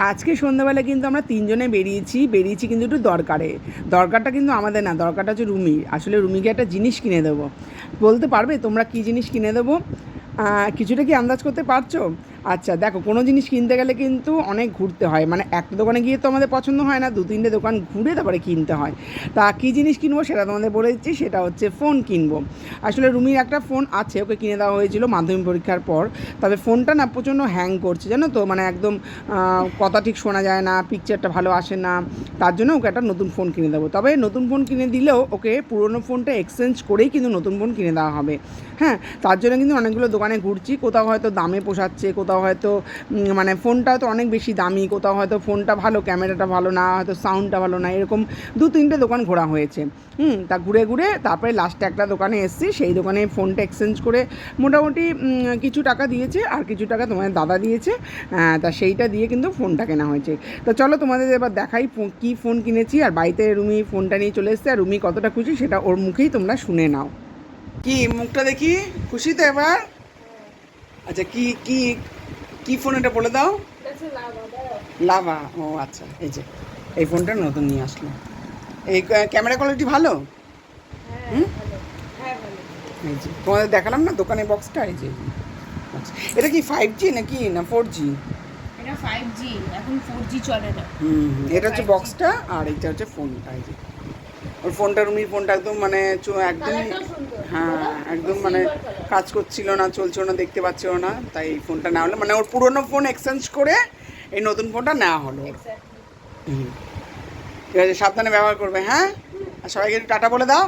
আজকে সন্ধ্যাবেলা কিন্তু আমরা তিনজনে বেরিয়েছি কিন্তু একটু দরকারটা কিন্তু আমাদের না, দরকারটা হচ্ছে রুমির। আসলে রুমিকে একটা জিনিস কিনে দেবো। বলতে পারবে তোমরা কী জিনিস কিনে দেবো? কিছুটা কি আন্দাজ করতে পারছো? আচ্ছা দেখো, কোনো জিনিস কিনতে গেলে কিন্তু অনেক ঘুরতে হয়, মানে একটা দোকানে গিয়ে তো আমাদের পছন্দ হয় না, 2-3টে দোকান ঘুরে তারপরে কিনতে হয়। তা কী জিনিস কিনবো সেটা তোমাদের বলে দিচ্ছি, সেটা হচ্ছে ফোন কিনবো। আসলে রুমির একটা ফোন আছে, ওকে কিনে দেওয়া হয়েছিল মাধ্যমিক পরীক্ষার পর। তবে ফোনটা না প্রচণ্ড হ্যাং করছে, জানো তো, মানে একদম কথা ঠিক শোনা যায় না, পিকচারটা ভালো আসে না। তার জন্য ওকে একটা নতুন ফোন কিনে দেবো। তবে নতুন ফোন কিনে দিলেও ওকে পুরনো ফোনটা এক্সচেঞ্জ করেই কিন্তু নতুন ফোন কিনে দেওয়া হবে। হ্যাঁ, তার জন্য কিন্তু অনেকগুলো দোকানে ঘুরছি, কোথাও হয়তো দামে পোষাচ্ছে, কোথাও হয়তো মানে ফোনটা তো অনেক বেশি দামি, কোথাও হয়তো ফোনটা ভালো, ক্যামেরাটা ভালো না, হয়তো সাউন্ডটা ভালো না, এরকম 2-3টে দোকান ঘোরা হয়েছে। তা ঘুরে ঘুরে তারপরে লাস্টে একটা দোকানে এসেছি, সেই দোকানে ফোনটা এক্সচেঞ্জ করে মোটামুটি কিছু টাকা দিয়েছে, আর কিছু টাকা তোমাদের দাদা দিয়েছে। তা সেইটা দিয়ে কিন্তু ফোনটা কেনা হয়েছে। তো চলো তোমাদের এবার দেখাই কী ফোন কিনেছি। আর বাড়িতে রুমি ফোনটা নিয়ে চলে এসছে, আর রুমি কতটা খুশি সেটা ওর মুখেই তোমরা শুনে নাও। কি মুখটা দেখি, খুশি তো এবার? আচ্ছা, কি কি কি ফোন এটা বলে দাও। লাভা, ও আচ্ছা। এই ফোনটা নতুন নিয়ে আসলো। এই ক্যামেরা কোয়ালিটি ভালো? হুম, এই যে তোমাদের দেখালাম না দোকানে বক্সটা, এই যে। আচ্ছা, এটা কি 5G নাকি না 4G? এটা 5G, এখন 4G চলে না। এটা হচ্ছে বক্সটা, আর এইটা হচ্ছে ফোনটা। এই যে ওর ফোনটা, রুমির ফোনটা একদম মানে একদম, হ্যাঁ একদম মানে কাজ করছিল না, চলছিল না, দেখতে পাচ্ছিল না, তাই এই ফোনটা নেওয়া হলো, মানে ওর পুরনো ফোন এক্সচেঞ্জ করে এই নতুন ফোনটা নেওয়া হলো। ঠিক আছে, সাবধানে ব্যবহার করবে, হ্যাঁ? আর সবাইকে একটু টাটা বলে দাও।